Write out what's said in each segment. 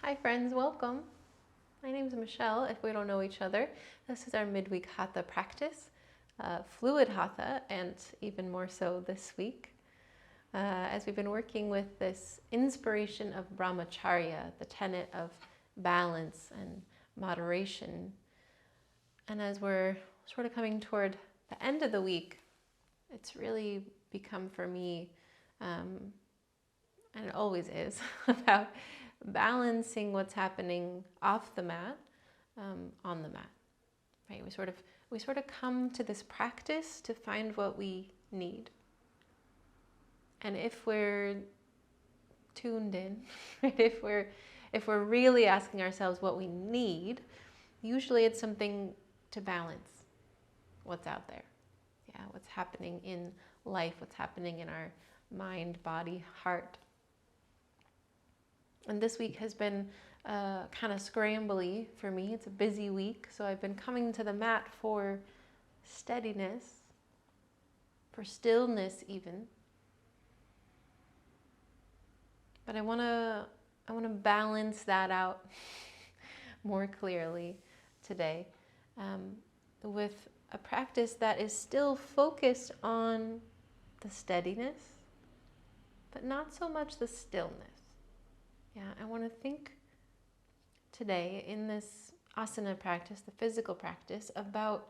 Hi friends, welcome. My name is Michelle, if we don't know each other. This is our midweek hatha practice, fluid hatha, and even more so this week. As we've been working with this inspiration of brahmacharya, the tenet of balance and moderation. And as we're sort of coming toward the end of the week, it's really become for me, and it always is, about balancing what's happening off the mat, on the mat. Right? We sort of come to this practice to find what we need. And if we're tuned in, right? if we're really asking ourselves what we need, usually it's something to balance what's out there. Yeah, what's happening in life, what's happening in our mind, body, heart. And this week has been kind of scrambly for me. It's a busy week, so I've been coming to the mat for steadiness, for stillness even. But I want to balance that out more clearly today, with a practice that is still focused on the steadiness, but not so much the stillness. Yeah, I want to think today in this asana practice, the physical practice, about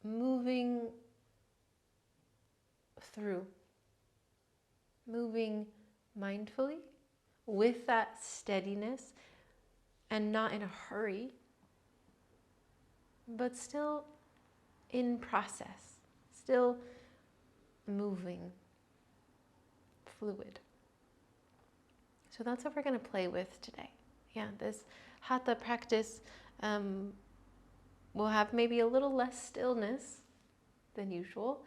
moving through, moving mindfully with that steadiness and not in a hurry, but still in process, still moving, fluid. So that's what we're going to play with today. Yeah, this hatha practice will have maybe a little less stillness than usual,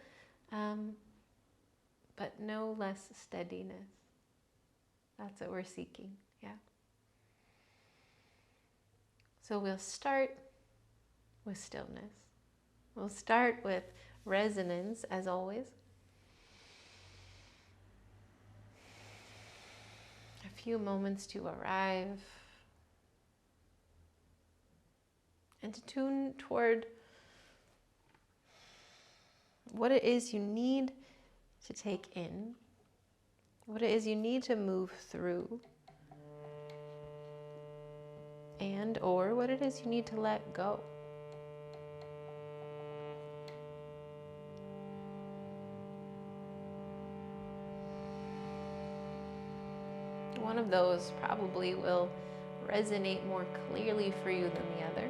but no less steadiness. That's what we're seeking, yeah. So we'll start with stillness. We'll start with resonance, as always. A few moments to arrive and to tune toward what it is you need to take in, what it is you need to move through, and or what it is you need to let go. One of those probably will resonate more clearly for you than the other.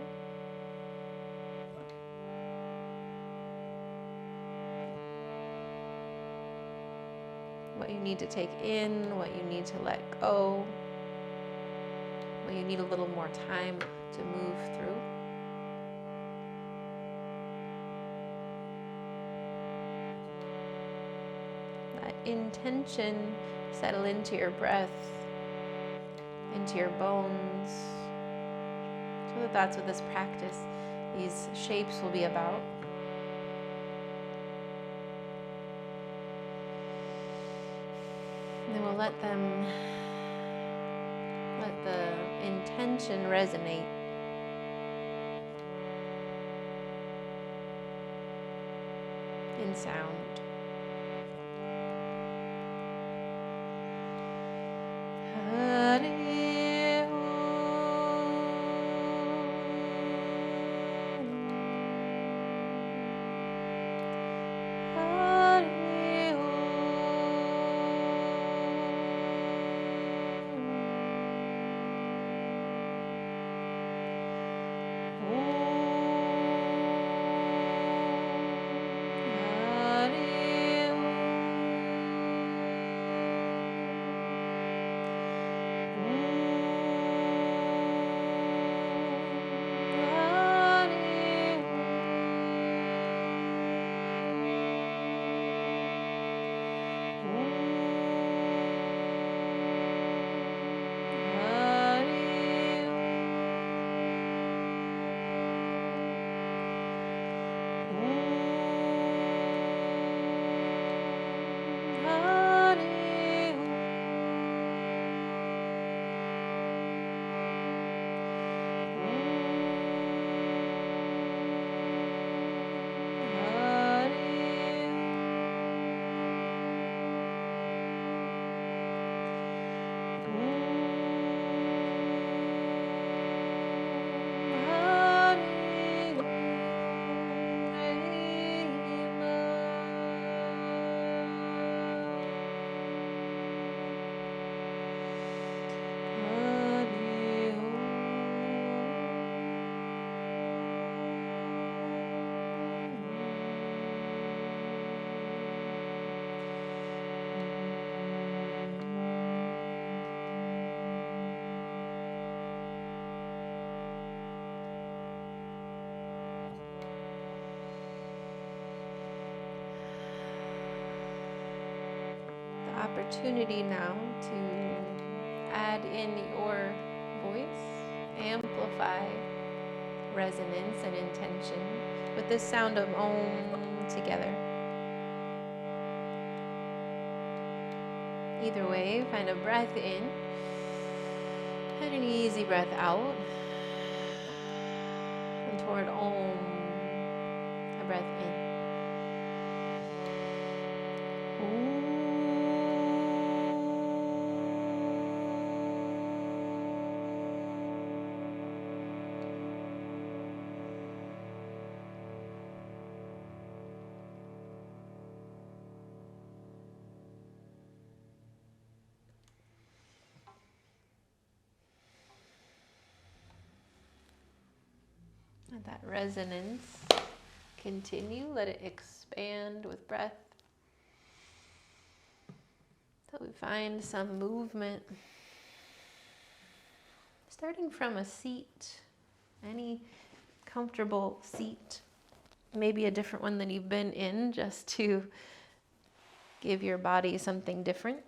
What you need to take in, what you need to let go, what you need a little more time to move through. That intention settle into your breath, into your bones, so that's what this practice, these shapes will be about. And then we'll let the intention resonate. In sound. Hare opportunity now to add in your voice, amplify resonance and intention with this sound of Om together. Either way, find a breath in and an easy breath out. And toward Om, a breath in. Om. Let that resonance continue. Let it expand with breath. So we find some movement. Starting from a seat, any comfortable seat, maybe a different one than you've been in, just to give your body something different.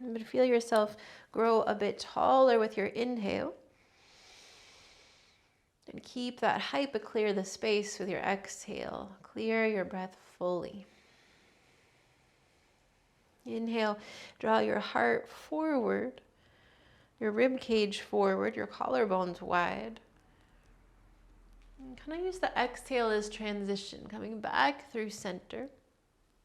But feel yourself grow a bit taller with your inhale. And keep that height, but clear the space with your exhale. Clear your breath fully. Inhale, draw your heart forward, your rib cage forward, your collarbones wide. And kind of use the exhale as transition, coming back through center.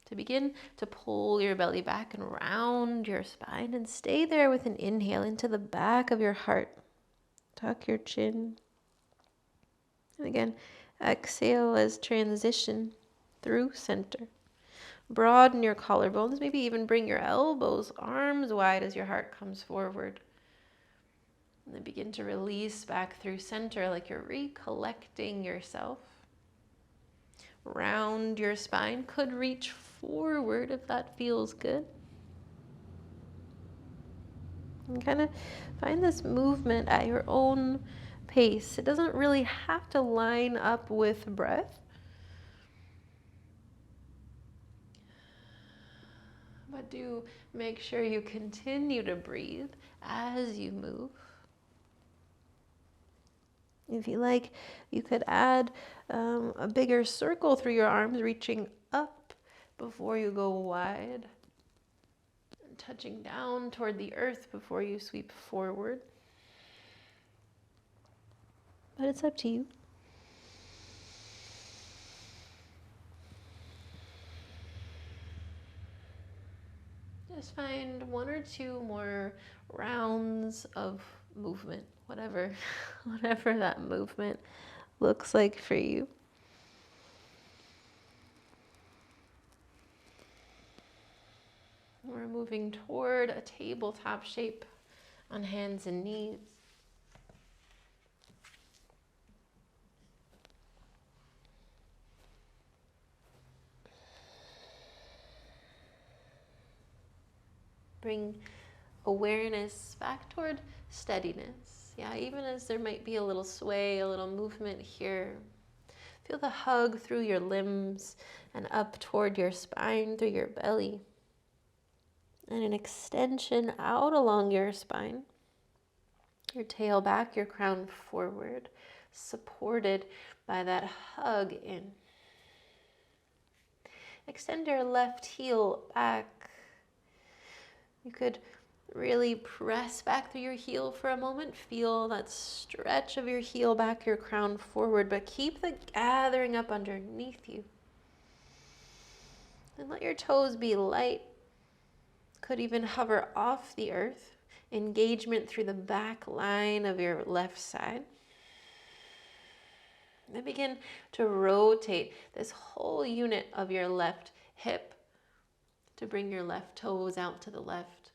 To begin to pull your belly back and round your spine, and stay there with an inhale into the back of your heart. Tuck your chin. And again, exhale as transition through center. Broaden your collarbones, maybe even bring your elbows, arms wide as your heart comes forward. And then begin to release back through center like you're recollecting yourself. Round your spine, could reach forward if that feels good. And kind of find this movement at your own pace. It doesn't really have to line up with breath. But do make sure you continue to breathe as you move. If you like, you could add a bigger circle through your arms, reaching up before you go wide. And touching down toward the earth before you sweep forward. But it's up to you. Just find one or two more rounds of movement, whatever that movement looks like for you. We're moving toward a tabletop shape on hands and knees. Bring awareness back toward steadiness. Yeah, even as there might be a little sway, a little movement here. Feel the hug through your limbs and up toward your spine, through your belly. And an extension out along your spine. Your tail back, your crown forward, supported by that hug in. Extend your left heel back. You could really press back through your heel for a moment. Feel that stretch of your heel back, your crown forward, but keep the gathering up underneath you. And let your toes be light. Could even hover off the earth. Engagement through the back line of your left side. And then begin to rotate this whole unit of your left hip to bring your left toes out to the left,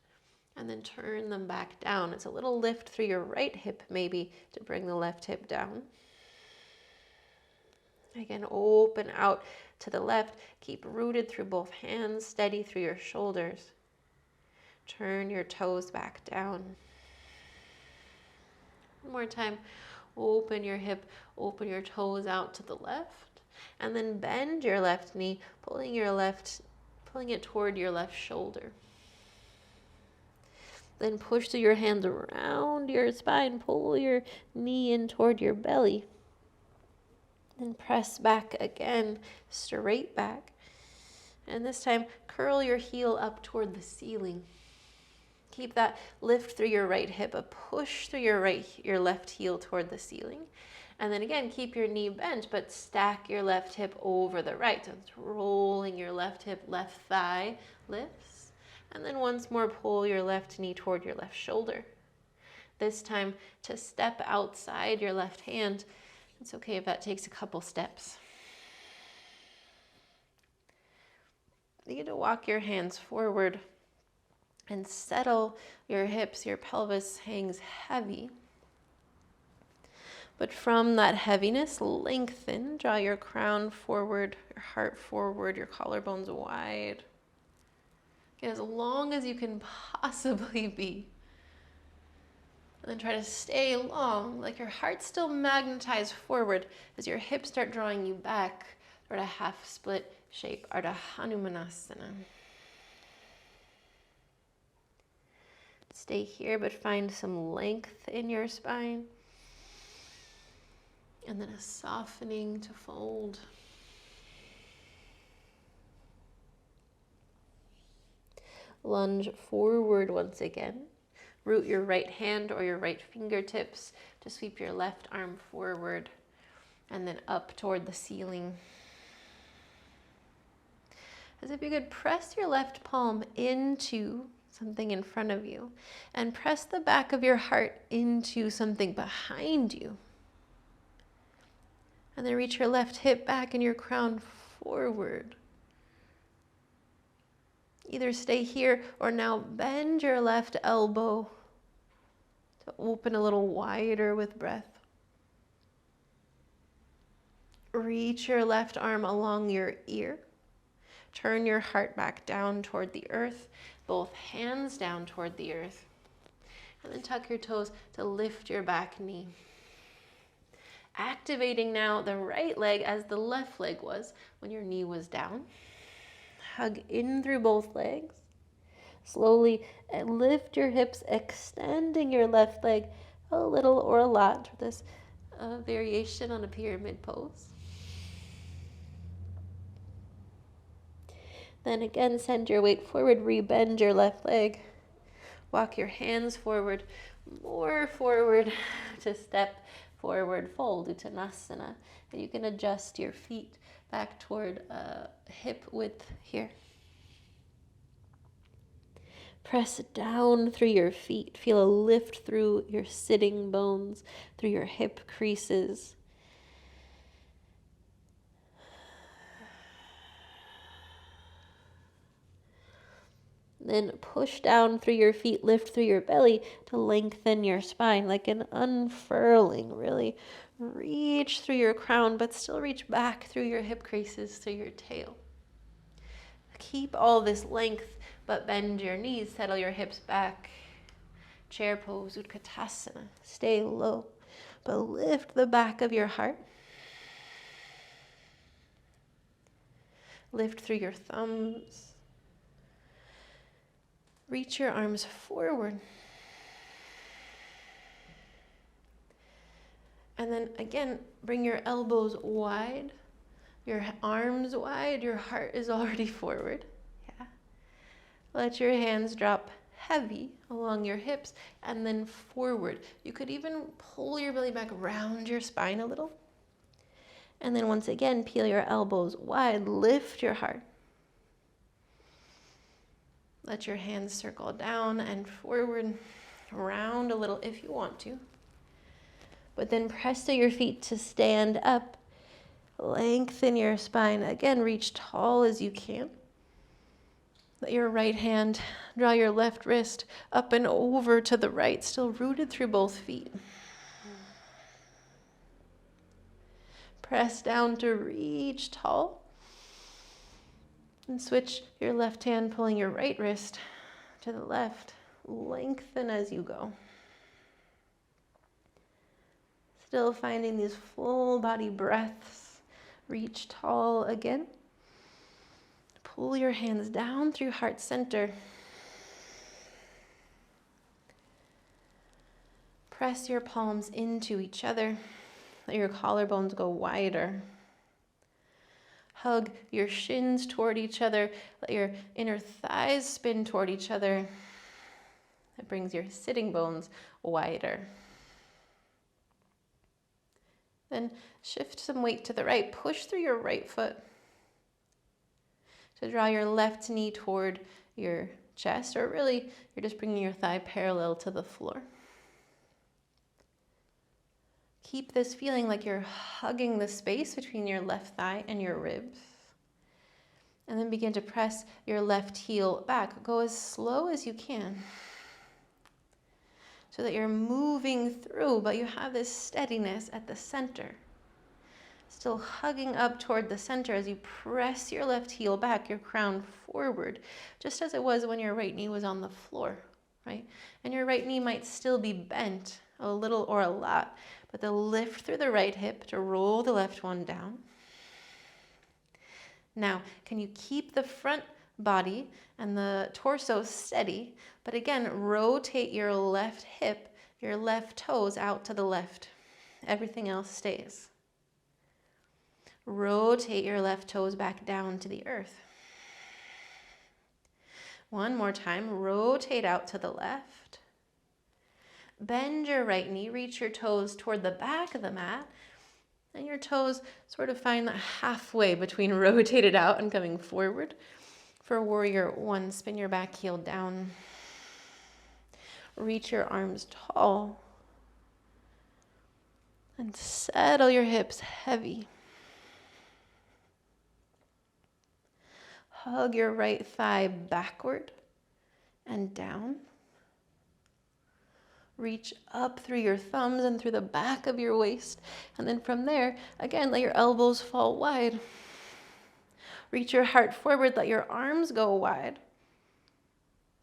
and then turn them back down. It's a little lift through your right hip maybe to bring the left hip down. Again, open out to the left. Keep rooted through both hands, steady through your shoulders. Turn your toes back down. One more time. Open your hip, open your toes out to the left, and then bend your left knee, pulling it toward your left shoulder. Then push through your hands around your spine, pull your knee in toward your belly. Then press back again, straight back. And this time, curl your heel up toward the ceiling. Keep that lift through your right hip, a push through your left heel toward the ceiling. And then again, keep your knee bent, but stack your left hip over the right. So it's rolling your left hip, left thigh lifts. And then once more, pull your left knee toward your left shoulder. This time, to step outside your left hand. It's okay if that takes a couple steps. You get to walk your hands forward and settle your hips. Your pelvis hangs heavy. But from that heaviness, lengthen. Draw your crown forward, your heart forward, your collarbones wide. Get as long as you can possibly be. And then try to stay long, like your heart's still magnetized forward as your hips start drawing you back toward a half split shape, Ardha Hanumanasana. Stay here, but find some length in your spine. And then a softening to fold. Lunge forward once again. Root your right hand or your right fingertips to sweep your left arm forward and then up toward the ceiling. As if you could press your left palm into something in front of you and press the back of your heart into something behind you. And then reach your left hip back and your crown forward. Either stay here or now bend your left elbow to open a little wider with breath. Reach your left arm along your ear. Turn your heart back down toward the earth, both hands down toward the earth. And then tuck your toes to lift your back knee. Activating now the right leg as the left leg was when your knee was down. Hug in through both legs. Slowly lift your hips, extending your left leg a little or a lot for this variation on a pyramid pose. Then again, send your weight forward, rebend your left leg. Walk your hands forward, more forward to step forward fold, Uttanasana. And you can adjust your feet back toward hip width here. Press down through your feet. Feel a lift through your sitting bones, through your hip creases. Then push down through your feet, lift through your belly to lengthen your spine, like an unfurling, really. Reach through your crown, but still reach back through your hip creases, through your tail. Keep all this length, but bend your knees, settle your hips back. Chair pose, Utkatasana. Stay low, but lift the back of your heart. Lift through your thumbs. Reach your arms forward. And then again, bring your elbows wide, your arms wide, your heart is already forward. Yeah. Let your hands drop heavy along your hips and then forward. You could even pull your belly back around your spine a little. And then once again, peel your elbows wide, lift your heart. Let your hands circle down and forward, round a little if you want to. But then press to your feet to stand up. Lengthen your spine. Again, reach tall as you can. Let your right hand draw your left wrist up and over to the right, still rooted through both feet. Press down to reach tall. And switch your left hand, pulling your right wrist to the left. Lengthen as you go. Still finding these full body breaths. Reach tall again. Pull your hands down through heart center. Press your palms into each other. Let your collarbones go wider. Hug your shins toward each other. Let your inner thighs spin toward each other. It brings your sitting bones wider. Then shift some weight to the right. Push through your right foot to draw your left knee toward your chest, or really you're just bringing your thigh parallel to the floor. Keep this feeling like you're hugging the space between your left thigh and your ribs. And then begin to press your left heel back. Go as slow as you can so that you're moving through, but you have this steadiness at the center. Still hugging up toward the center as you press your left heel back, your crown forward, just as it was when your right knee was on the floor, right? And your right knee might still be bent a little or a lot, but the lift through the right hip to roll the left one down. Now, can you keep the front body and the torso steady, but again, rotate your left hip, your left toes out to the left. Everything else stays. Rotate your left toes back down to the earth. One more time, rotate out to the left. Bend your right knee, reach your toes toward the back of the mat, and your toes sort of find that halfway between rotated out and coming forward. For warrior one, spin your back heel down. Reach your arms tall. And settle your hips heavy. Hug your right thigh backward and down. Reach up through your thumbs and through the back of your waist. And then from there, again, let your elbows fall wide. Reach your heart forward, let your arms go wide.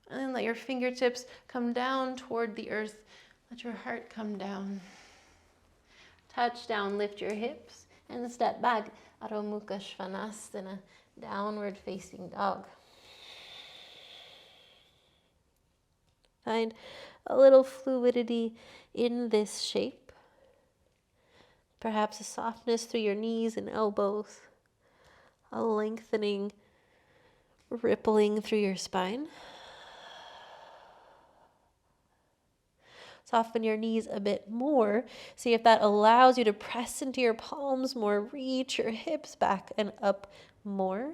And then let your fingertips come down toward the earth. Let your heart come down. Touch down, lift your hips, and step back. Adho Mukha Svanasana, downward facing dog. Find a little fluidity in this shape. Perhaps a softness through your knees and elbows. A lengthening, rippling through your spine. Soften your knees a bit more. See if that allows you to press into your palms more. Reach your hips back and up more.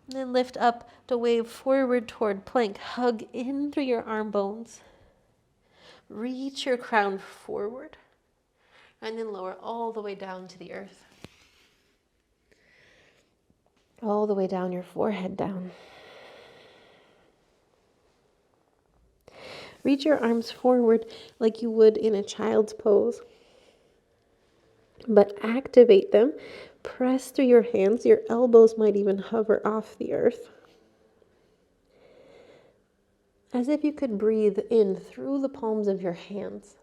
And then lift up to wave forward toward plank. Hug in through your arm bones. Reach your crown forward. And then lower all the way down to the earth. All the way down, your forehead down. Reach your arms forward like you would in a child's pose. But activate them. Press through your hands. Your elbows might even hover off the earth. As if you could breathe in through the palms of your hands.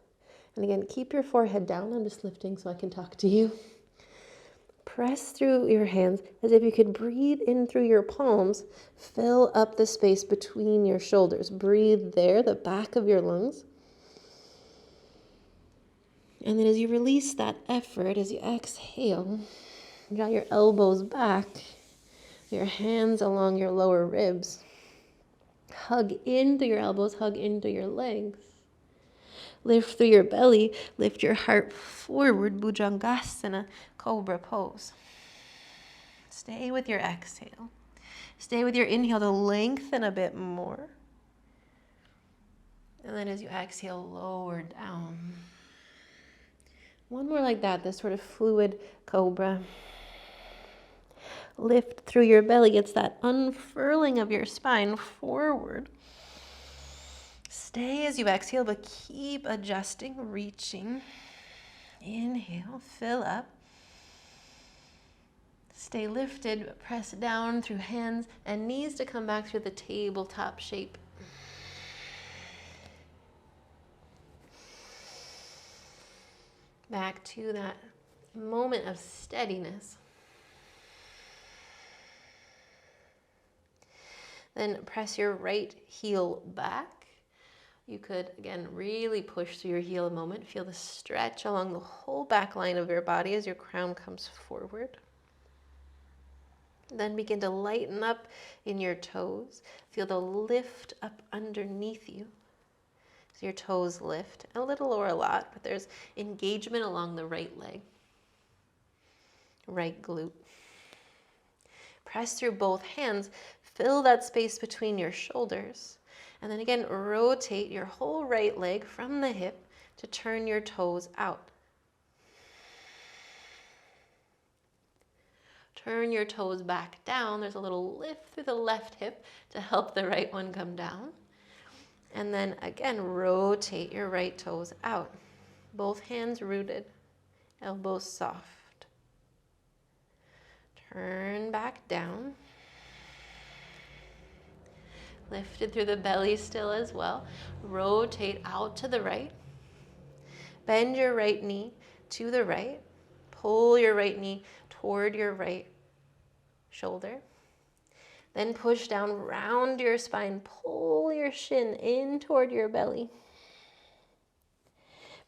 And again, keep your forehead down. I'm just lifting so I can talk to you. Press through your hands as if you could breathe in through your palms. Fill up the space between your shoulders. Breathe there, the back of your lungs. And then as you release that effort, as you exhale, draw your elbows back, your hands along your lower ribs. Hug into your elbows, hug into your legs. Lift through your belly, lift your heart forward, Bhujangasana, cobra pose. Stay with your exhale. Stay with your inhale to lengthen a bit more. And then as you exhale, lower down. One more like that, this sort of fluid cobra. Lift through your belly. It's that unfurling of your spine forward. Stay as you exhale, but keep adjusting, reaching. Inhale, fill up. Stay lifted, press down through hands and knees to come back through the tabletop shape. Back to that moment of steadiness. Then press your right heel back. You could, again, really push through your heel a moment. Feel the stretch along the whole back line of your body as your crown comes forward. Then begin to lighten up in your toes. Feel the lift up underneath you. So your toes lift, a little or a lot, but there's engagement along the right leg, right glute. Press through both hands. Fill that space between your shoulders. And then again, rotate your whole right leg from the hip to turn your toes out. Turn your toes back down. There's a little lift through the left hip to help the right one come down. And then again, rotate your right toes out. Both hands rooted, elbows soft. Turn back down. Lifted through the belly still as well. Rotate out to the right. Bend your right knee to the right. Pull your right knee toward your right shoulder. Then push down, round your spine. Pull your shin in toward your belly.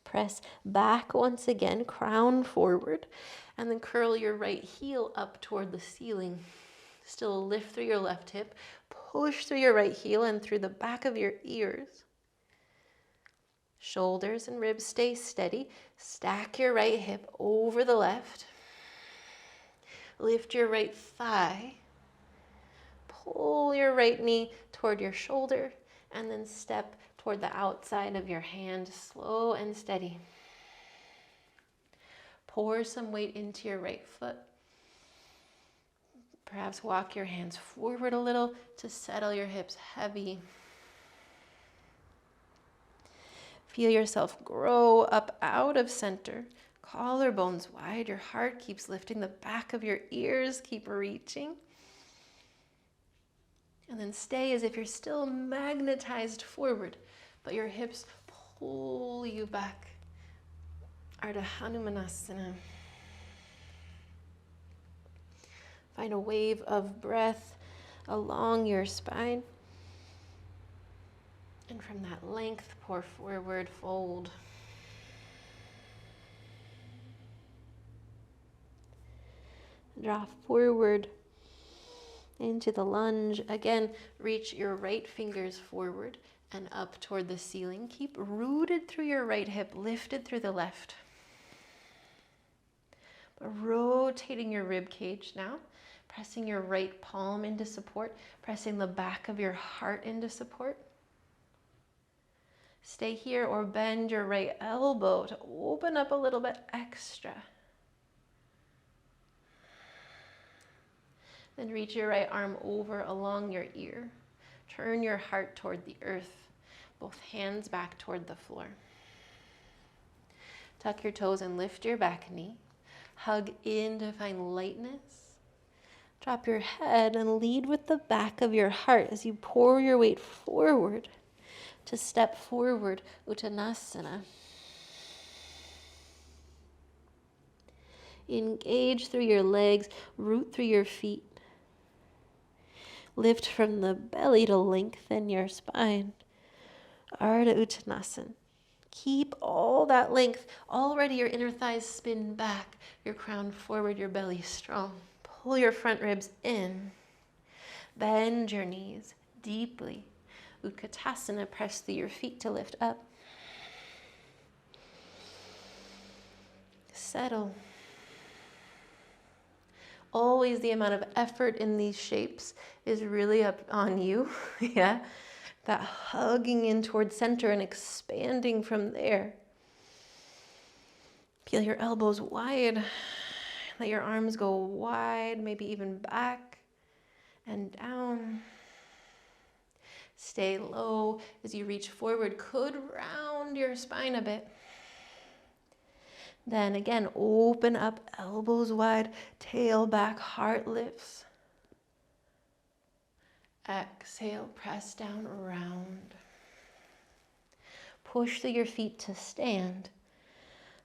Press back once again, crown forward. And then curl your right heel up toward the ceiling. Still lift through your left hip. Push through your right heel and through the back of your ears. Shoulders and ribs stay steady. Stack your right hip over the left. Lift your right thigh. Pull your right knee toward your shoulder and then step toward the outside of your hand, slow and steady. Pour some weight into your right foot. Perhaps walk your hands forward a little to settle your hips heavy. Feel yourself grow up out of center. Collarbones wide. Your heart keeps lifting. The back of your ears keep reaching. And then stay as if you're still magnetized forward, but your hips pull you back. Ardha Hanumanasana. Find a wave of breath along your spine. And from that length, pour forward, fold. Draw forward into the lunge. Again, reach your right fingers forward and up toward the ceiling. Keep rooted through your right hip, lifted through the left. Rotating your rib cage now. Pressing your right palm into support, pressing the back of your heart into support. Stay here or bend your right elbow to open up a little bit extra. Then reach your right arm over along your ear. Turn your heart toward the earth, both hands back toward the floor. Tuck your toes and lift your back knee. Hug in to find lightness. Drop your head and lead with the back of your heart as you pour your weight forward to step forward, Uttanasana. Engage through your legs, root through your feet. Lift from the belly to lengthen your spine. Ardha Uttanasana. Keep all that length. Already your inner thighs spin back, your crown forward, your belly strong. Pull your front ribs in. Bend your knees deeply. Utkatasana, press through your feet to lift up. Settle. Always the amount of effort in these shapes is really up on you. Yeah, that hugging in towards center and expanding from there. Peel your elbows wide. Let your arms go wide, maybe even back and down. Stay low as you reach forward. Could round your spine a bit. Then again, open up, elbows wide, tail back, heart lifts. Exhale, press down, round. Push through your feet to stand.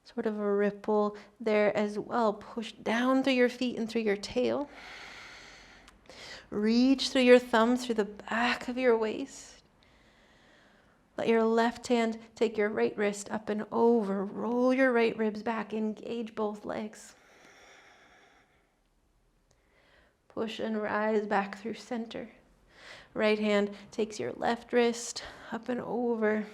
Sort of a ripple there as well. Push down through your feet and through your tail. Reach through your thumbs through the back of your waist. Let your left hand take your right wrist up and over. Roll your right ribs back. Engage both legs. Push and rise back through center. Right hand takes your left wrist up and over.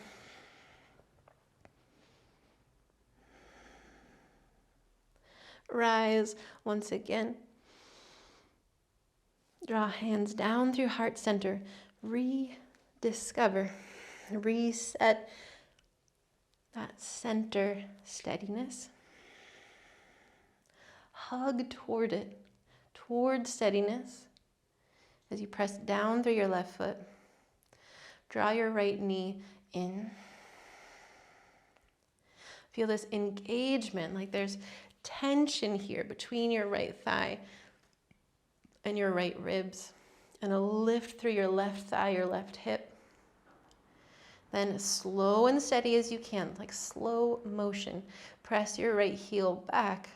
Rise once again. Draw hands down through heart center. Rediscover, reset that center steadiness. Hug toward it, toward steadiness. As you press down through your left foot, draw your right knee in. Feel this engagement, like there's tension here between your right thigh and your right ribs. And a lift through your left thigh, your left hip. Then slow and steady as you can, like slow motion. Press your right heel back.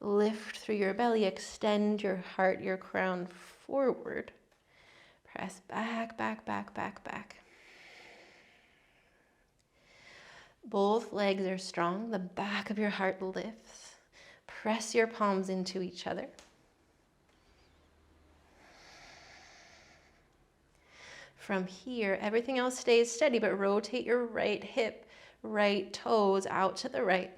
Lift through your belly, extend your heart, your crown forward. Press back, back, back, back, back. Both legs are strong. The back of your heart lifts. Press your palms into each other. From here, everything else stays steady, but rotate your right hip, right toes out to the right.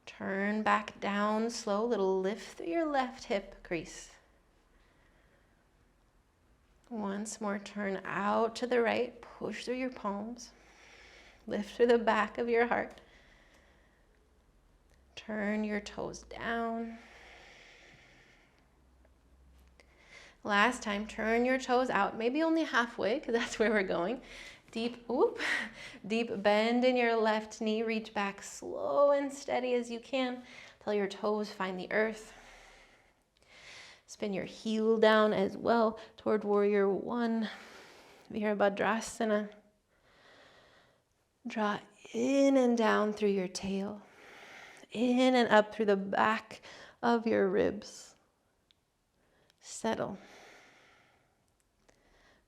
Turn back down slow, little lift through your left hip crease. Once more, turn out to the right, push through your palms. Lift through the back of your heart. Turn your toes down. Last time, turn your toes out, maybe only halfway, because that's where we're going. Deep bend in your left knee. Reach back slow and steady as you can till your toes find the earth. Spin your heel down as well toward warrior one. Virabhadrasana. Draw in and down through your tail. In and up through the back of your ribs. Settle.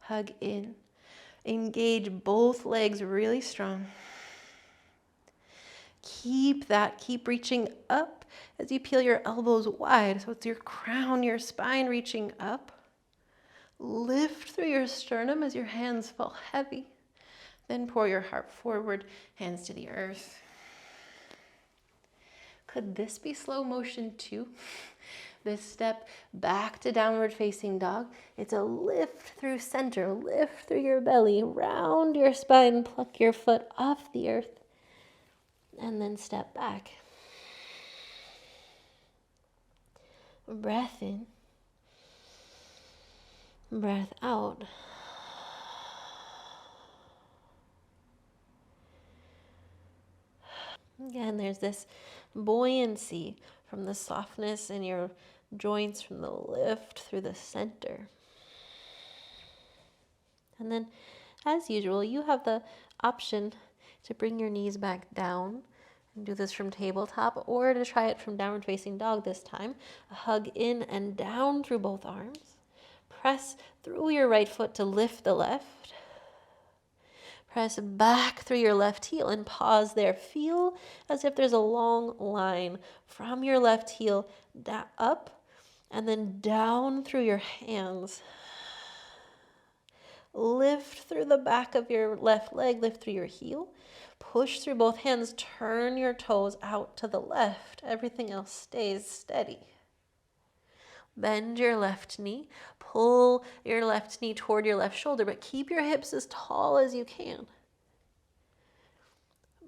Hug in. Engage both legs really strong. Keep reaching up as you peel your elbows wide. So it's your crown, your spine reaching up. Lift through your sternum as your hands fall heavy. Then pour your heart forward, hands to the earth. Could this be slow motion too? This step back to downward facing dog. It's a lift through center, lift through your belly, round your spine, pluck your foot off the earth, and then step back. Breath in, breath out. Again, there's this buoyancy from the softness in your joints, from the lift through the center. And then, as usual, you have the option to bring your knees back down and do this from tabletop, or to try it from downward facing dog this time. A hug in and down through both arms. Press through your right foot to lift the left. Press back through your left heel and pause there. Feel as if there's a long line from your left heel up and then down through your hands. Lift through the back of your left leg, lift through your heel. Push through both hands, turn your toes out to the left. Everything else stays steady. Bend your left knee, pull your left knee toward your left shoulder, but keep your hips as tall as you can.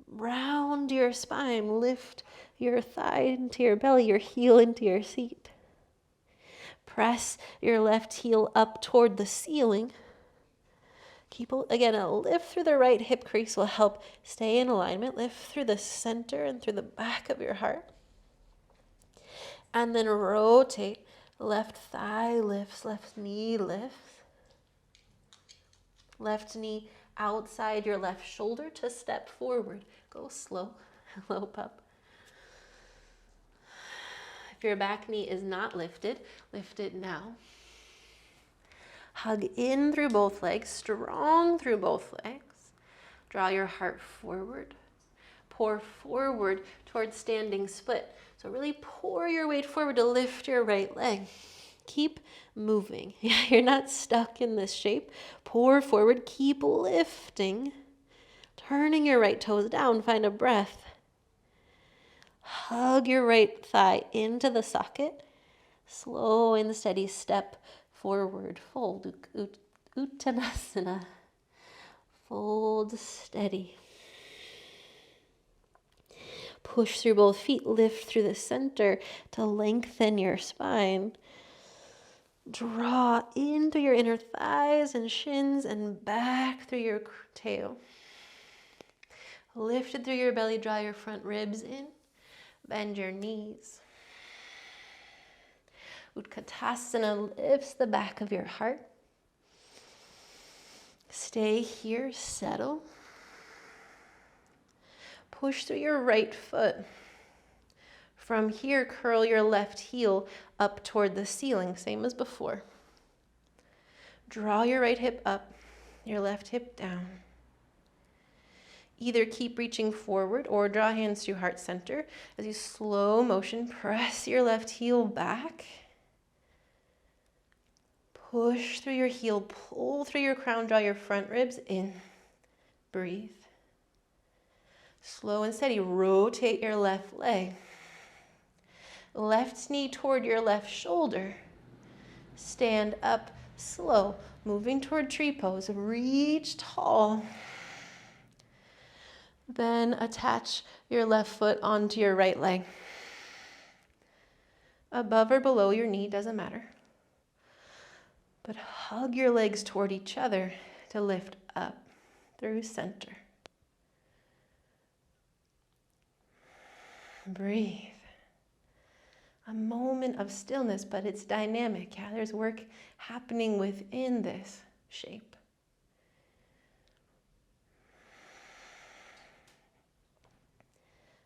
Round your spine, lift your thigh into your belly, your heel into your seat. Press your left heel up toward the ceiling. Keep, again, a lift through the right hip crease will help stay in alignment. Lift through the center and through the back of your heart. And then rotate. Left thigh lifts, left knee lifts. Left knee outside your left shoulder to step forward. Go slow, lope up. If your back knee is not lifted, lift it now. Hug in through both legs, strong through both legs. Draw your heart forward. Pour forward towards standing split. So really pour your weight forward to lift your right leg. Keep moving. Yeah, you're not stuck in this shape. Pour forward, keep lifting. Turning your right toes down, find a breath. Hug your right thigh into the socket. Slow and steady step forward. Fold. Uttanasana. Fold steady. Push through both feet. Lift through the center to lengthen your spine. Draw in through your inner thighs and shins and back through your tail. Lift it through your belly. Draw your front ribs in. Bend your knees. Utkatasana lifts the back of your heart. Stay here, settle. Push through your right foot. From here, curl your left heel up toward the ceiling, same as before. Draw your right hip up, your left hip down. Either keep reaching forward or draw hands to heart center. As you slow motion, press your left heel back. Push through your heel, pull through your crown, draw your front ribs in. Breathe. Slow and steady, rotate your left leg. Left knee toward your left shoulder. Stand up slow, moving toward tree pose. Reach tall. Then attach your left foot onto your right leg. Above or below your knee, doesn't matter. But hug your legs toward each other to lift up through center. Breathe. A moment of stillness, but it's dynamic. Yeah, there's work happening within this shape.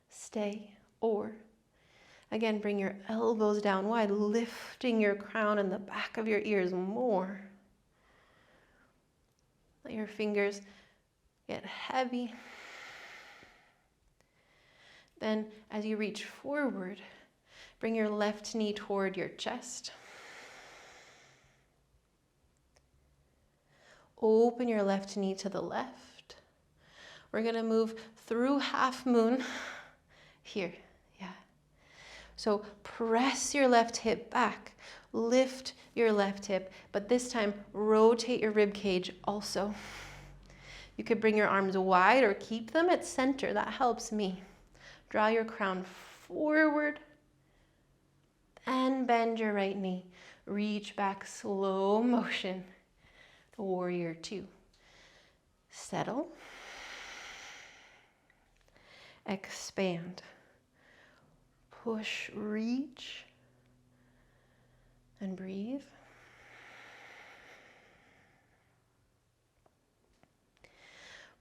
Stay, or again, bring your elbows down wide, lifting your crown and the back of your ears more. Let your fingers get heavy. Then, as you reach forward, bring your left knee toward your chest. Open your left knee to the left. We're going to move through half moon here. Yeah. So press your left hip back. Lift your left hip, but this time rotate your rib cage also. You could bring your arms wide or keep them at center. That helps me. Draw your crown forward. And bend your right knee. Reach back, slow motion. Warrior two. Settle. Expand. Push, reach. And breathe.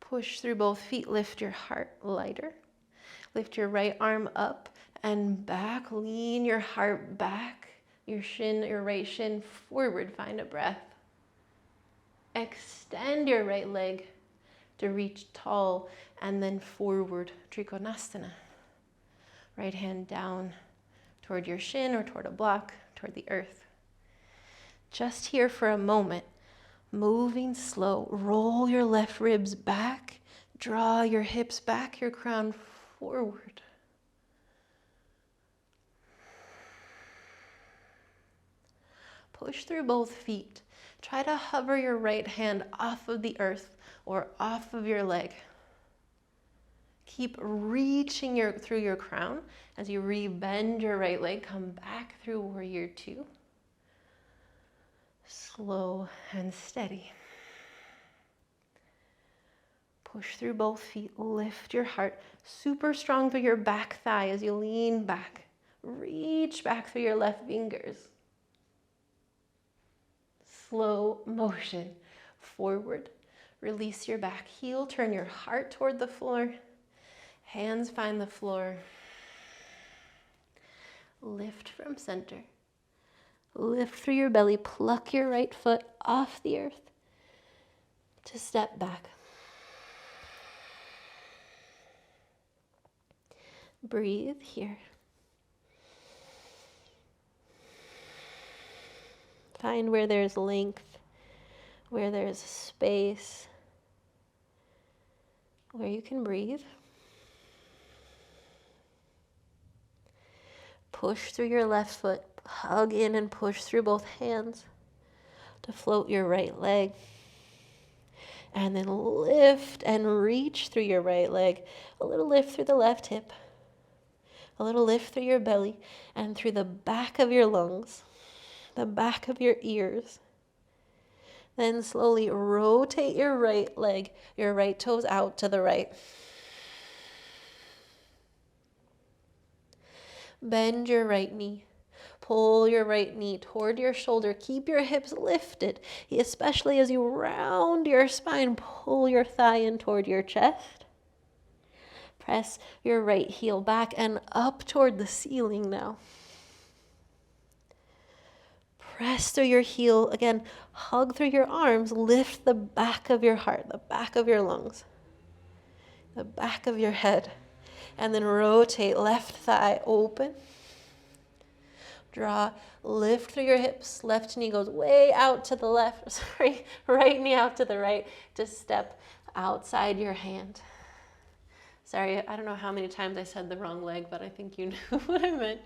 Push through both feet. Lift your heart lighter. Lift your right arm up and back. Lean your heart back. Your right shin forward. Find a breath. Extend your right leg to reach tall and then forward. Trikonasana. Right hand down toward your shin or toward a block, toward the earth. Just here for a moment, moving slow. Roll your left ribs back. Draw your hips back, your crown forward. Push through both feet. Try to hover your right hand off of the earth or off of your leg. Keep reaching through your crown as you re-bend your right leg. Come back through warrior two. Slow and steady. Push through both feet. Lift your heart. Super strong through your back thigh as you lean back. Reach back through your left fingers. Slow motion. Forward. Release your back heel, turn your heart toward the floor. Hands find the floor. Lift from center. Lift through your belly, pluck your right foot off the earth to step back. Breathe here. Find where there's length, where there's space, where you can breathe. Push through your left foot, hug in and push through both hands to float your right leg. And then lift and reach through your right leg. A little lift through the left hip. A little lift through your belly and through the back of your lungs, the back of your ears. Then slowly rotate your right leg, your right toes out to the right. Bend your right knee. Pull your right knee toward your shoulder. Keep your hips lifted, especially as you round your spine. Pull your thigh in toward your chest. Press your right heel back and up toward the ceiling now. Press through your heel. Again, hug through your arms. Lift the back of your heart, the back of your lungs, the back of your head. And then rotate left thigh open. Draw, lift through your hips. Left knee goes way out to the left. Sorry, right knee out to the right. Just step outside your hand. Sorry, I don't know how many times I said the wrong leg, but I think you knew what I meant.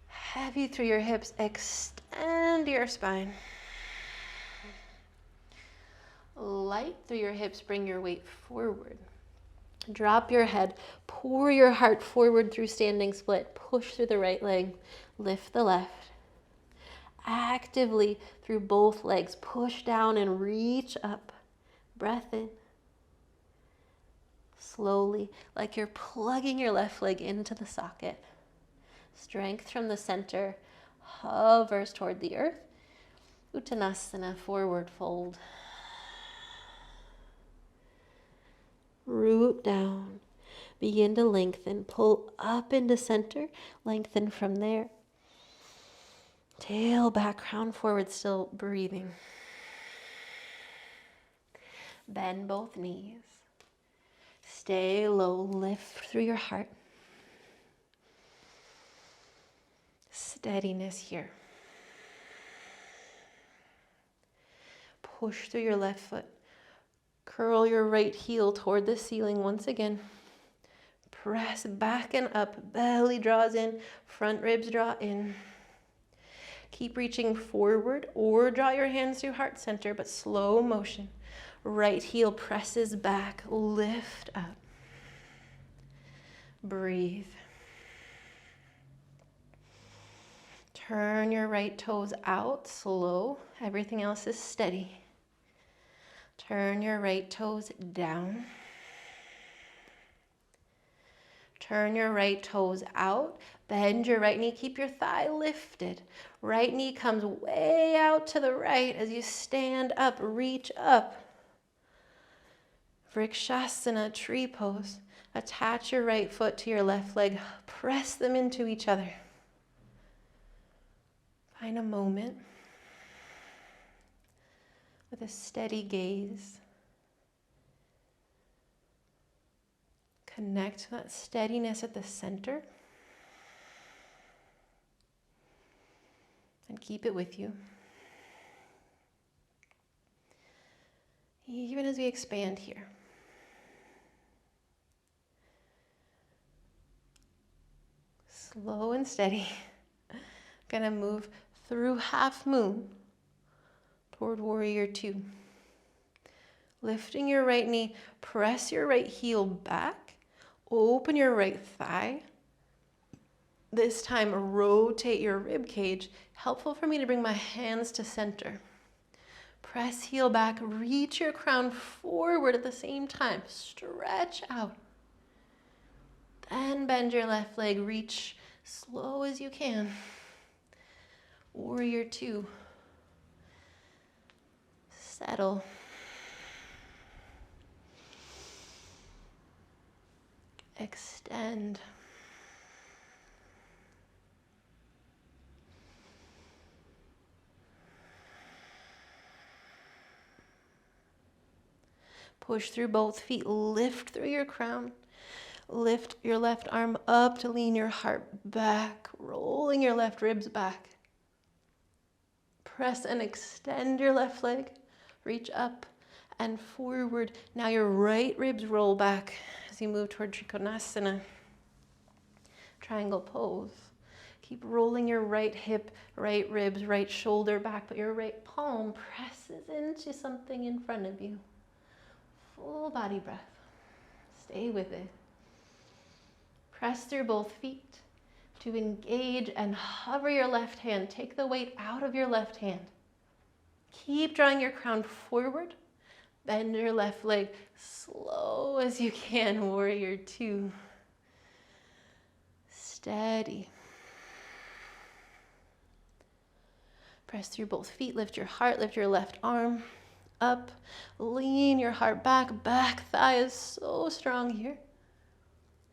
Heavy through your hips. Extend your spine. Light through your hips. Bring your weight forward. Drop your head, pour your heart forward through standing split, push through the right leg, lift the left. Actively through both legs, push down and reach up. Breath in. Slowly, like you're plugging your left leg into the socket. Strength from the center hovers toward the earth. Uttanasana, forward fold. Root down. Begin to lengthen. Pull up into center. Lengthen from there. Tail back, crown forward, still breathing. Bend both knees. Stay low. Lift through your heart. Steadiness here. Push through your left foot. Curl your right heel toward the ceiling once again. Press back and up. Belly draws in. Front ribs draw in. Keep reaching forward or draw your hands to heart center, but slow motion. Right heel presses back. Lift up. Breathe. Turn your right toes out slow. Everything else is steady. Turn your right toes down. Turn your right toes out. Bend your right knee. Keep your thigh lifted. Right knee comes way out to the right as you stand up. Reach up. Vrikshasana, tree pose. Attach your right foot to your left leg. Press them into each other. Find a moment with a steady gaze. Connect to that steadiness at the center. And keep it with you. Even as we expand here. Slow and steady. Gonna move through half moon toward warrior two. Lifting your right knee, press your right heel back, open your right thigh. This time rotate your rib cage. Helpful for me to bring my hands to center. Press heel back, reach your crown forward at the same time. Stretch out. Then bend your left leg, reach slow as you can. Warrior two. Settle. extend. Push through both feet, lift through your crown. Lift your left arm up to lean your heart back, rolling your left ribs back. Press and extend your left leg. Reach up and forward. Now your right ribs roll back as you move toward Trikonasana. Triangle pose. Keep rolling your right hip, right ribs, right shoulder back, but your right palm presses into something in front of you. Full body breath. Stay with it. Press through both feet to engage and hover your left hand. Take the weight out of your left hand. Keep drawing your crown forward. Bend your left leg slow as you can, warrior two. Steady. Press through both feet, lift your heart, lift your left arm up. Lean your heart back, back thigh is so strong here.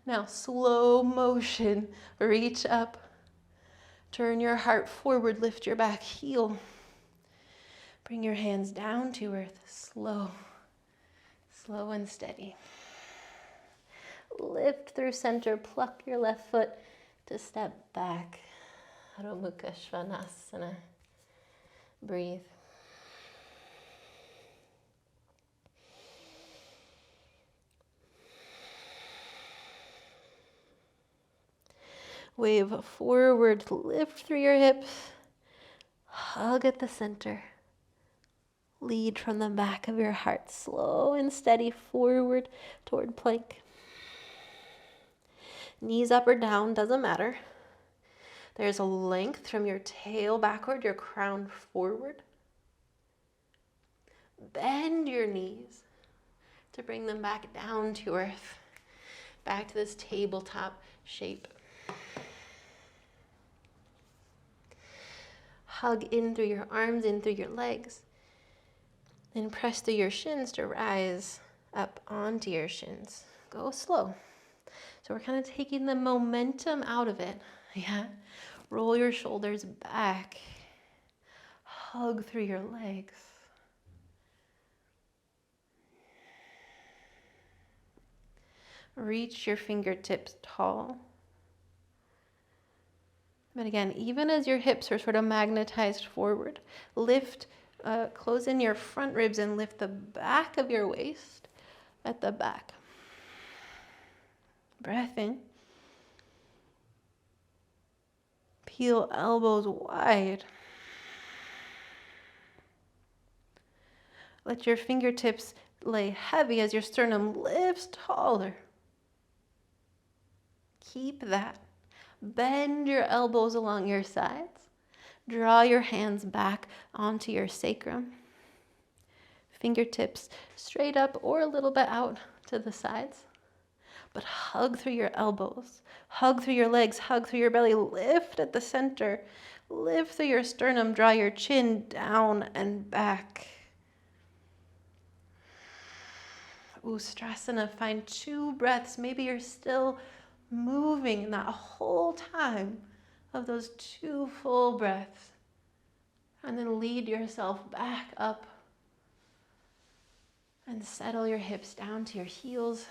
Now slow motion, reach up. Turn your heart forward, lift your back heel. Bring your hands down to earth, slow, slow and steady. Lift through center, pluck your left foot to step back. Adho Mukha Svanasana. Breathe. Wave forward, lift through your hips. Hug at the center. Lead from the back of your heart, slow and steady forward toward plank. Knees up or down, doesn't matter. There's a length from your tail backward, your crown forward. Bend your knees to bring them back down to earth, back to this tabletop shape. Hug in through your arms, in through your legs. Then press through your shins to rise up onto your shins. Go slow. So we're kind of taking the momentum out of it. Yeah. Roll your shoulders back. Hug through your legs. Reach your fingertips tall. But again, even as your hips are sort of magnetized forward, lift, close in your front ribs and lift the back of your waist at the back. Breath in. Peel elbows wide. Let your fingertips lay heavy as your sternum lifts taller. Keep that. Bend your elbows along your sides. Draw your hands back onto your sacrum. Fingertips straight up or a little bit out to the sides. But hug through your elbows. Hug through your legs. Hug through your belly. Lift at the center. Lift through your sternum. Draw your chin down and back. Ustrasana. Find 2 breaths. Maybe you're still moving in that whole time of those 2 full breaths. And then lead yourself back up and settle your hips down to your heels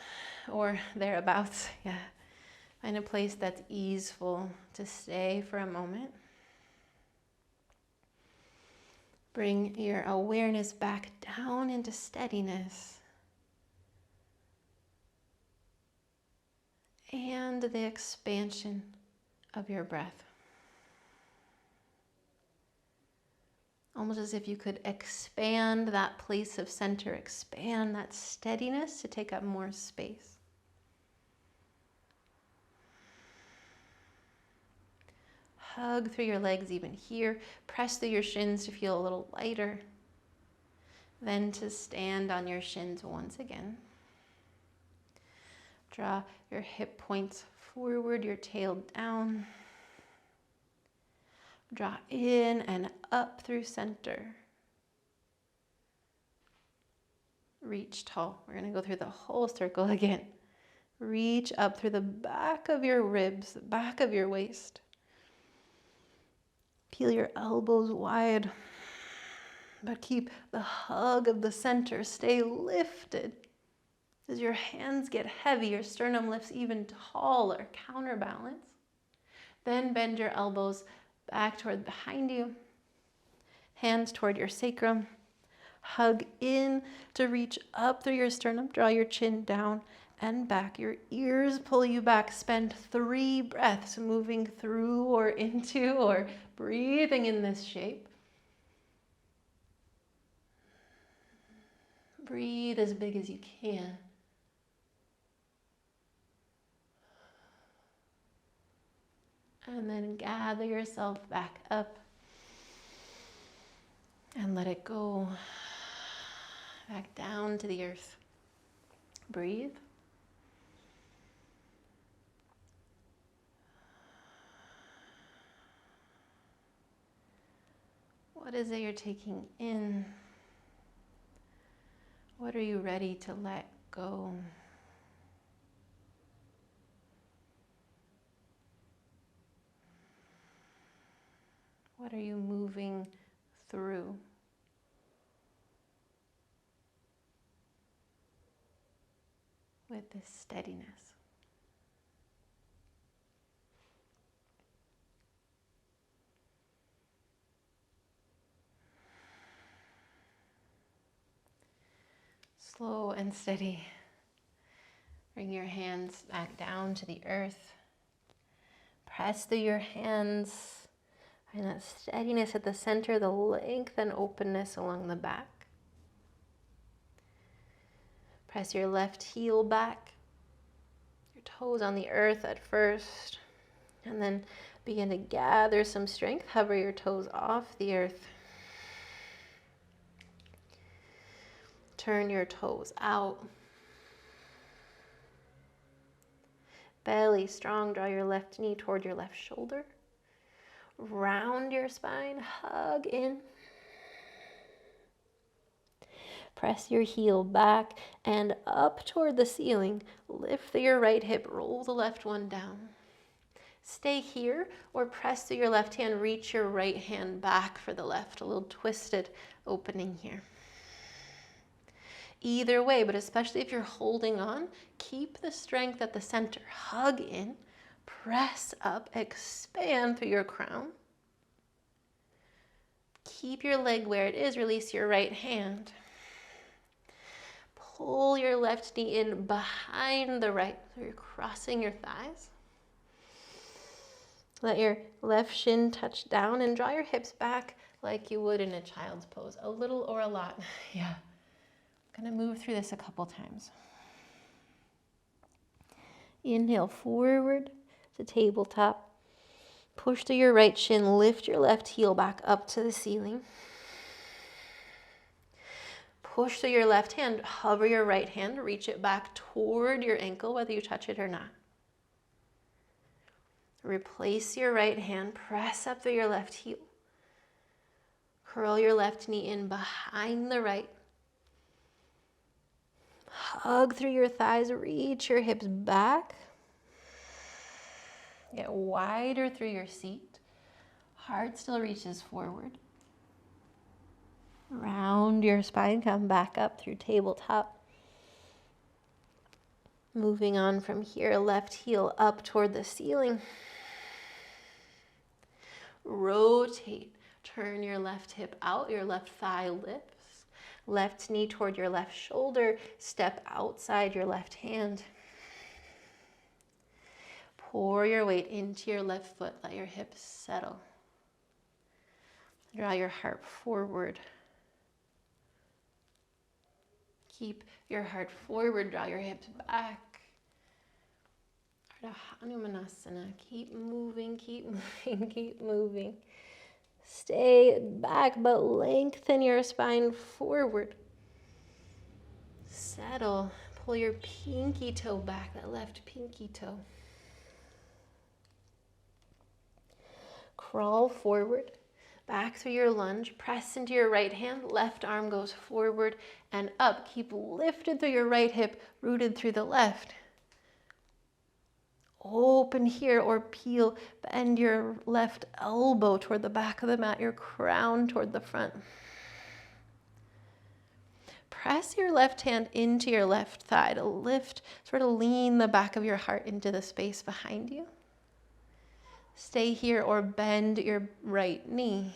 or thereabouts. Yeah. Find a place that's easeful to stay for a moment. Bring your awareness back down into steadiness. And the expansion of your breath. Almost as if you could expand that place of center, expand that steadiness to take up more space. Hug through your legs even here. Press through your shins to feel a little lighter. Then to stand on your shins once again. Draw your hip points forward, your tail down. Draw in and up through center. Reach tall. We're going to go through the whole circle again. Reach up through the back of your ribs, the back of your waist. Peel your elbows wide, but keep the hug of the center. Stay lifted. As your hands get heavy, your sternum lifts even taller, counterbalance. Then bend your elbows back toward behind you, hands toward your sacrum. Hug in to reach up through your sternum. Draw your chin down and back. Your ears pull you back. Spend 3 breaths moving through or into or breathing in this shape. Breathe as big as you can. And then gather yourself back up and let it go back down to the earth. Breathe. What is it you're taking in? What are you ready to let go? What are you moving through? With this steadiness. Slow and steady. Bring your hands back down to the earth. Press through your hands. Find that steadiness at the center, the length and openness along the back. Press your left heel back. Your toes on the earth at first. And then begin to gather some strength. Hover your toes off the earth. Turn your toes out. Belly strong. Draw your left knee toward your left shoulder. Round your spine. Hug in. Press your heel back and up toward the ceiling. Lift your right hip. Roll the left one down. Stay here or press through your left hand. Reach your right hand back for the left. A little twisted opening here. Either way, but especially if you're holding on, keep the strength at the center. Hug in, press up, expand through your crown. Keep your leg where it is. Release your right hand. Pull your left knee in behind the right, so you're crossing your thighs. Let your left shin touch down and draw your hips back like you would in a child's pose. A little or a lot. Yeah. I'm going to move through this a couple times. Inhale forward to tabletop. Push through your right shin. Lift your left heel back up to the ceiling. Push through your left hand. Hover your right hand. Reach it back toward your ankle, whether you touch it or not. Replace your right hand. Press up through your left heel. Curl your left knee in behind the right. Hug through your thighs. Reach your hips back. Get wider through your seat. Heart still reaches forward. Round your spine. Come back up through tabletop. Moving on from here, left heel up toward the ceiling. Rotate. Turn your left hip out. Your left thigh lifts. Left knee toward your left shoulder. Step outside your left hand. Pour your weight into your left foot. Let your hips settle. Draw your heart forward. Keep your heart forward. Draw your hips back. Ardha Hanumanasana. Keep moving, keep moving, keep moving. Stay back, but lengthen your spine forward. Settle. Pull your pinky toe back, that left pinky toe. Crawl forward, back through your lunge. Press into your right hand. Left arm goes forward and up. Keep lifted through your right hip, rooted through the left. Open here or peel, bend your left elbow toward the back of the mat, your crown toward the front. Press your left hand into your left thigh to lift, sort of lean the back of your heart into the space behind you. Stay here or bend your right knee.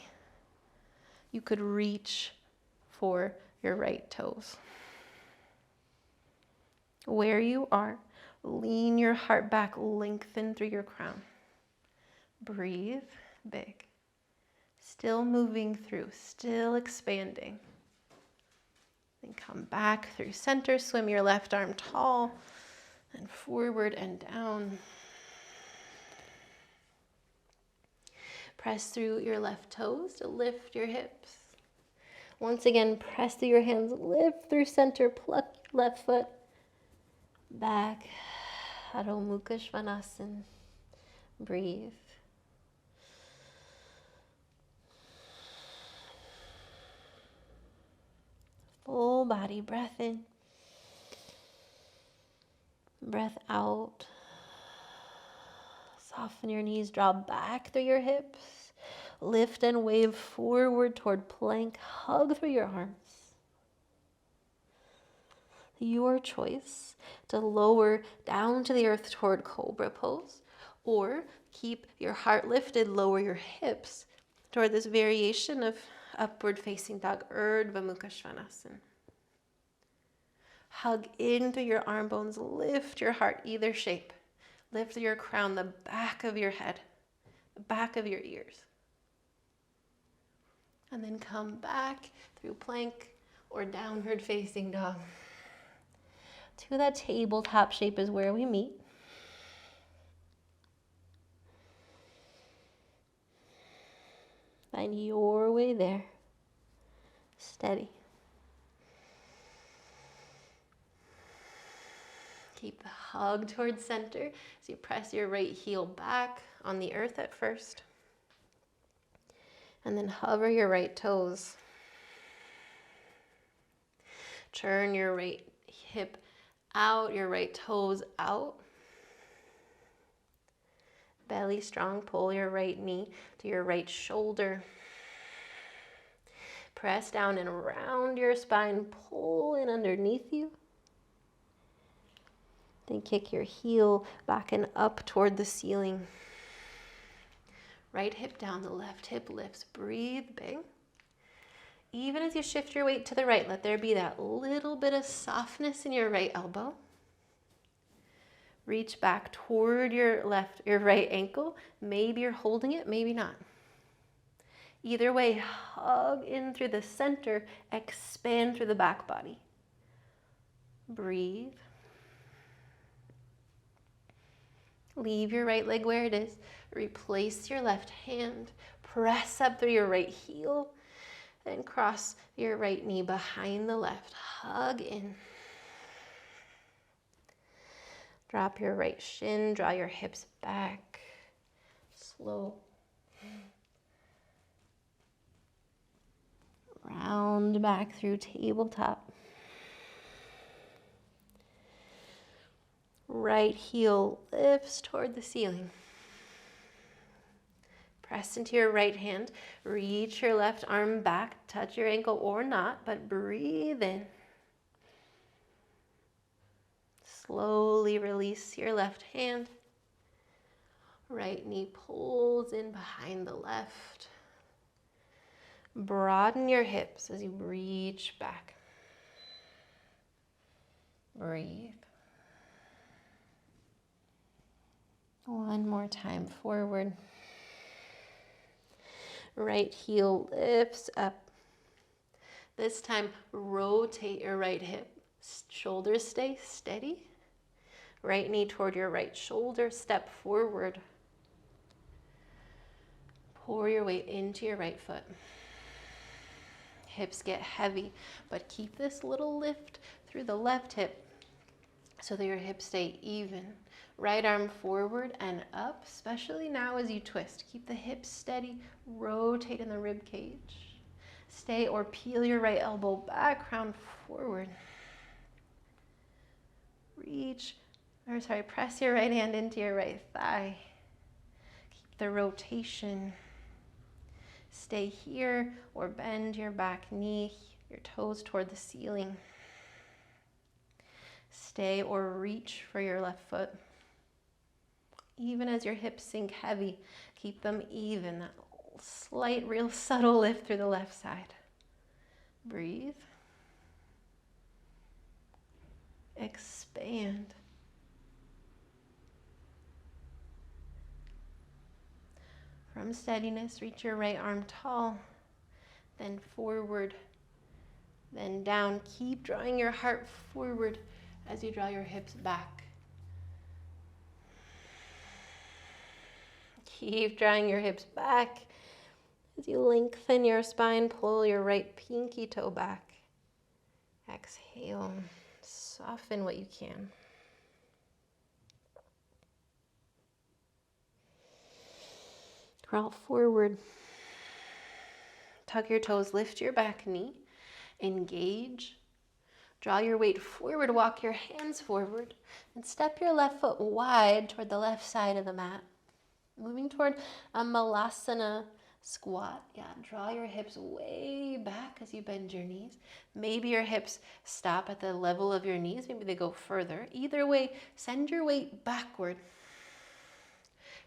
You could reach for your right toes. Where you are, lean your heart back, lengthen through your crown. Breathe big. Still moving through, still expanding. Then come back through center, swim your left arm tall and forward and down. Press through your left toes to lift your hips. Once again, press through your hands, lift through center, pluck your left foot back. Adho Mukha Svanasana. Breathe. Full body breath in, breath out. Soften your knees, draw back through your hips. Lift and wave forward toward plank. Hug through your arms. Your choice to lower down to the earth toward cobra pose, or keep your heart lifted, lower your hips toward this variation of upward facing dog, Urdhva Mukha Svanasana. Hug in through your arm bones, lift your heart either shape. Lift your crown, the back of your head, the back of your ears. And then come back through plank or downward facing dog. To that tabletop shape is where we meet. Find your way there. Steady. Keep the hug towards center as you press your right heel back on the earth at first. And then hover your right toes. Turn your right hip out, your right toes out. Belly strong, pull your right knee to your right shoulder. Press down and round your spine, pull in underneath you. Then kick your heel back and up toward the ceiling. Right hip down, the left hip lifts. Breathe big. Even as you shift your weight to the right, let there be that little bit of softness in your right elbow. Reach back toward your right ankle. Maybe you're holding it, maybe not. Either way, hug in through the center, expand through the back body. Breathe. Leave your right leg where it is. Replace your left hand. Press up through your right heel. Then cross your right knee behind the left. Hug in. Drop your right shin. Draw your hips back. Slow. Round back through tabletop. Right heel lifts toward the ceiling. Press into your right hand. Reach your left arm back. Touch your ankle or not, but breathe in. Slowly release your left hand. Right knee pulls in behind the left. Broaden your hips as you reach back. Breathe. One more time forward. Right heel lifts up. This time, rotate your right hip. Shoulders stay steady. Right knee toward your right shoulder. Step forward. Pour your weight into your right foot. Hips get heavy, but keep this little lift through the left hip so that your hips stay even. Right arm forward and up, especially now as you twist. Keep the hips steady, rotate in the rib cage. Stay or peel your right elbow back, crown forward. Reach Press your right hand into your right thigh. Keep the rotation. Stay here or bend your back knee, your toes toward the ceiling. Stay or reach for your left foot. Even as your hips sink heavy, keep them even. That slight, real subtle lift through the left side. Breathe. Expand. From steadiness, reach your right arm tall, then forward, then down. Keep drawing your heart forward as you draw your hips back. Keep drawing your hips back as you lengthen your spine. Pull your right pinky toe back. Exhale. Soften what you can. Crawl forward. Tuck your toes, lift your back knee. Engage. Draw your weight forward, walk your hands forward, and step your left foot wide toward the left side of the mat. Moving toward a malasana squat. Yeah, draw your hips way back as you bend your knees. Maybe your hips stop at the level of your knees. Maybe they go further. Either way, send your weight backward.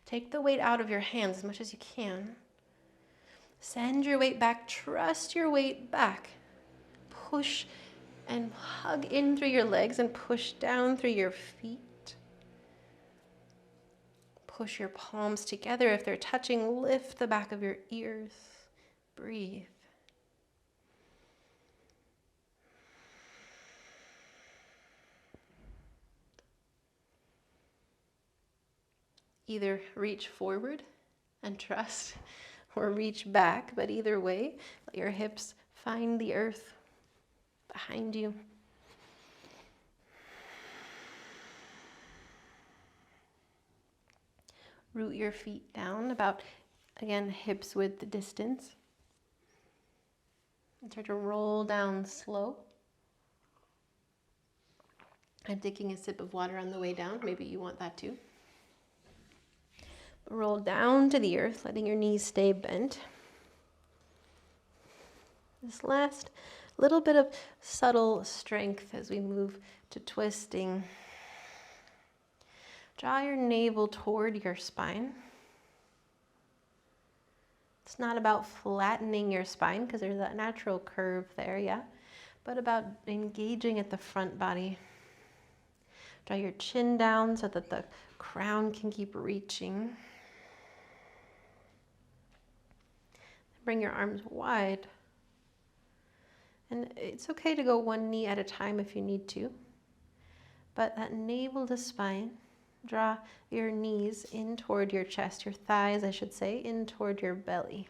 Take the weight out of your hands as much as you can. Send your weight back. Trust your weight back. Push and hug in through your legs and push down through your feet. Push your palms together. If they're touching, lift the back of your ears. Breathe. Either reach forward and trust or reach back, but either way, let your hips find the earth behind you. Root your feet down about, again, hips width distance. And start to roll down slow. I'm taking a sip of water on the way down. Maybe you want that too. Roll down to the earth, letting your knees stay bent. This last little bit of subtle strength as we move to twisting. Draw your navel toward your spine. It's not about flattening your spine because there's that natural curve there, yeah, but about engaging at the front body. Draw your chin down so that the crown can keep reaching. Bring your arms wide. And it's okay to go one knee at a time if you need to. But that navel to spine, draw your knees in toward your chest, your thighs, I should say, in toward your belly.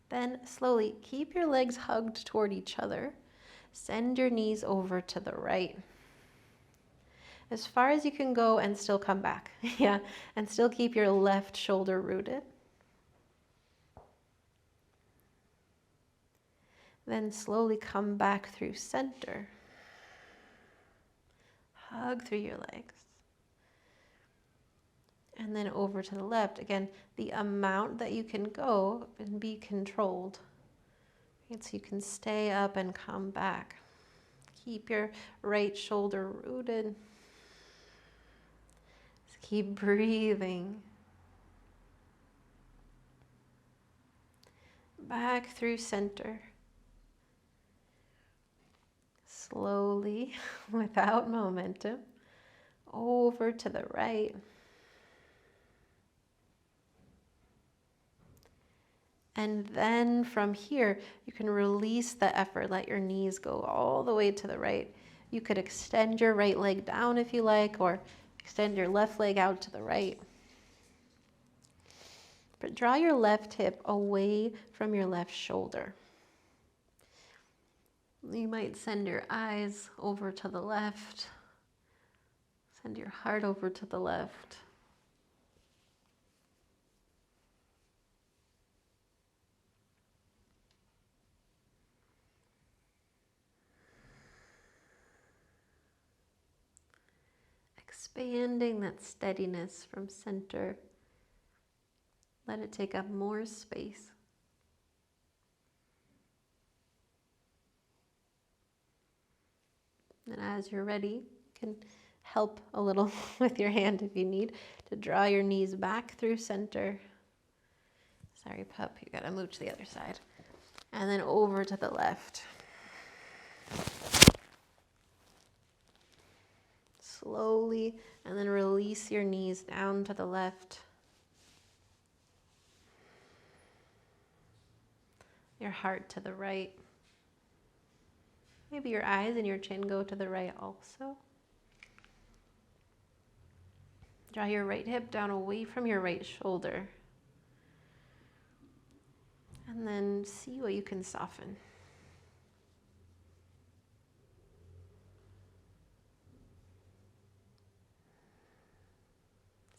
Then slowly keep your legs hugged toward each other. Send your knees over to the right. As far as you can go and still come back. Yeah, and still keep your left shoulder rooted. Then slowly come back through center. Hug through your legs. And then over to the left. Again, the amount that you can go and be controlled. Right, so you can stay up and come back. Keep your right shoulder rooted. Just keep breathing. Back through center. Slowly, without momentum, over to the right. And then from here, you can release the effort. Let your knees go all the way to the right. You could extend your right leg down if you like, or extend your left leg out to the right. But draw your left hip away from your left shoulder. You might send your eyes over to the left. Send your heart over to the left. expanding that steadiness from center. Let it take up more space. And as you're ready, you can help a little with your hand if you need to draw your knees back through center. Sorry, pup, you gotta move to the other side. And then over to the left. Slowly, and then release your knees down to the left. Your heart to the right. Maybe your eyes and your chin go to the right also. Draw your right hip down away from your right shoulder. And then see what you can soften.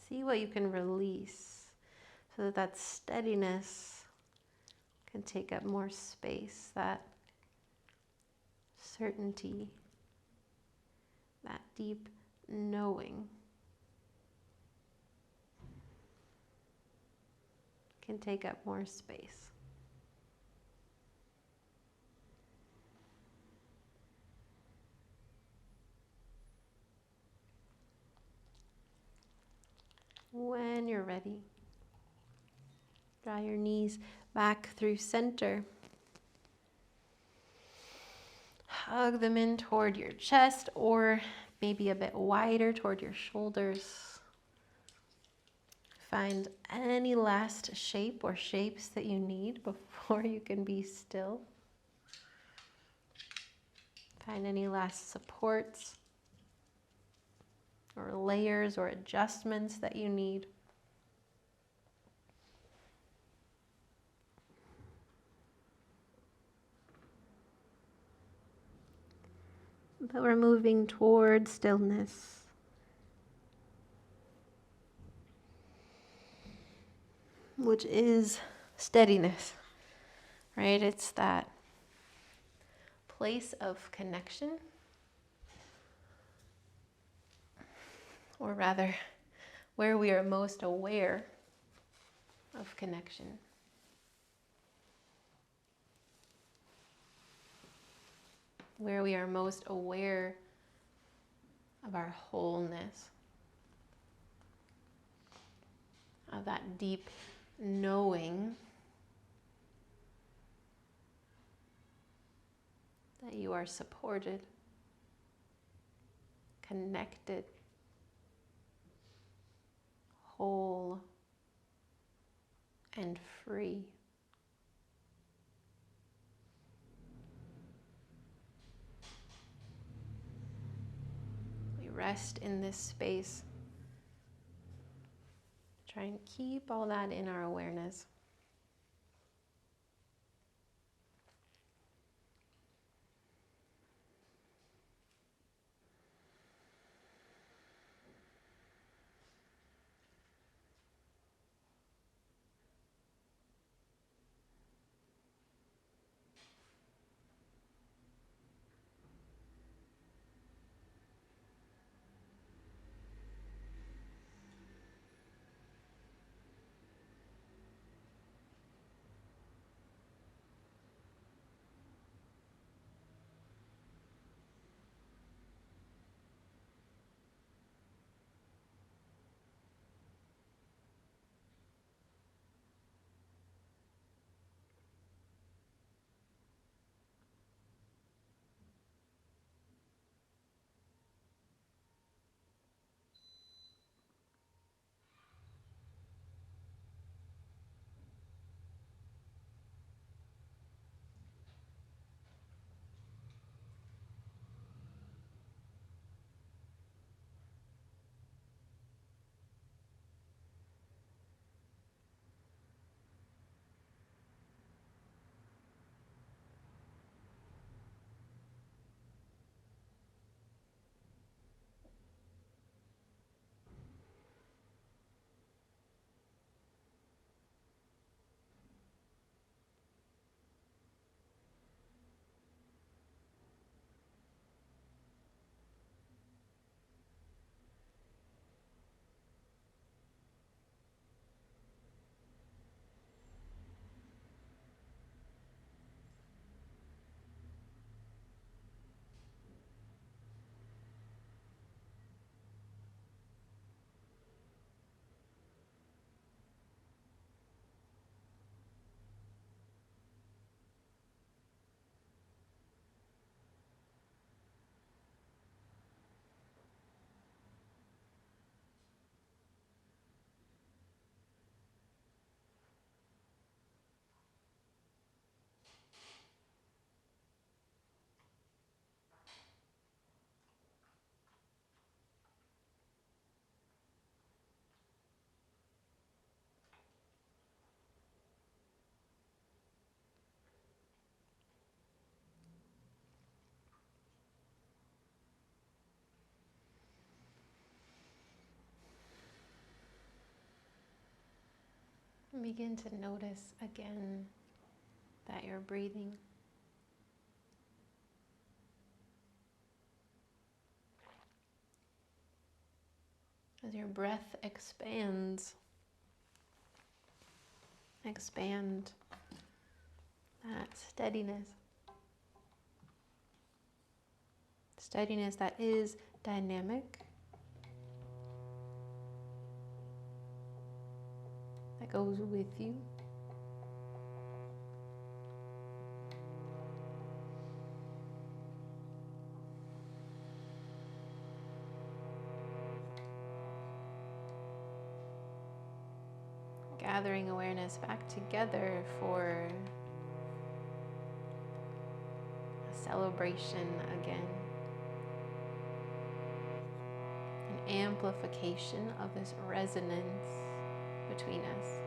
See what you can release so that that steadiness can take up more space, that certainty, that deep knowing can take up more space. When you're ready, draw your knees back through center. Hug them in toward your chest or maybe a bit wider toward your shoulders. Find any last shape or shapes that you need before you can be still. Find any last supports or layers or adjustments that you need. But we're moving toward stillness. Which is steadiness, right? It's that place of connection, or rather, where we are most aware of connection. Where we are most aware of our wholeness, of that deep knowing that you are supported, connected, whole, and free. We rest in this space. Try and keep all that in our awareness. And begin to notice again that you're breathing. As your breath expands, expand that steadiness. Steadiness that is dynamic, that goes with you. Gathering awareness back together for a celebration again. An amplification of this resonance between us.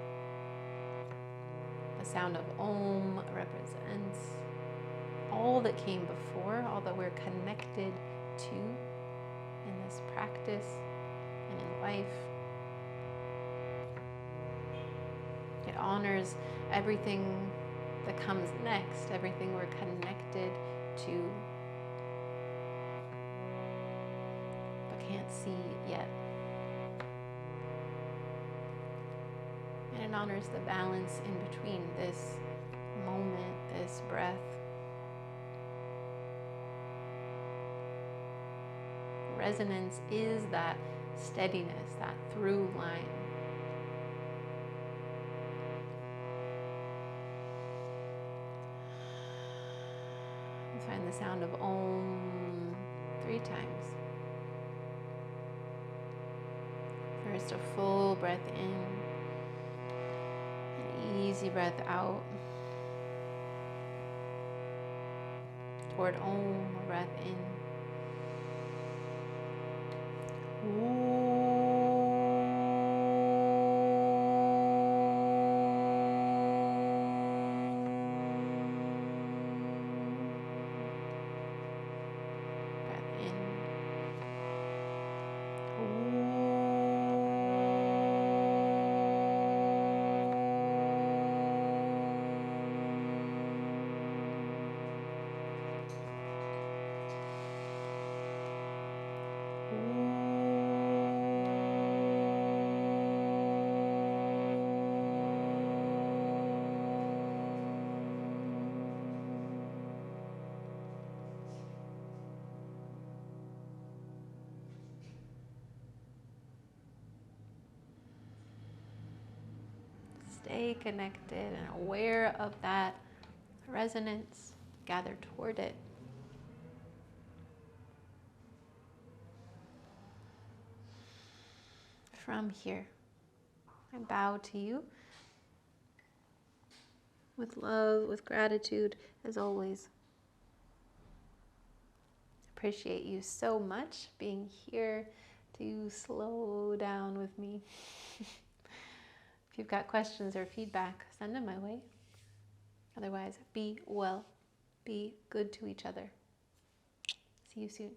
The sound of Om represents all that came before, all that we're connected to in this practice and in life. It honors everything that comes next, everything we're connected to, but can't see yet. And it honors the balance in between this moment, this breath. Resonance is that steadiness, that through line. Find the sound of Om 3 times. First, a full breath in, an easy breath out. Toward Om, a breath in. Ooh. Stay connected and aware of that resonance. Gather toward it. From here, I bow to you with love, with gratitude, as always. Appreciate you so much being here to slow down with me. If you've got questions or feedback, send them my way. Otherwise, be well. Be good to each other. See you soon.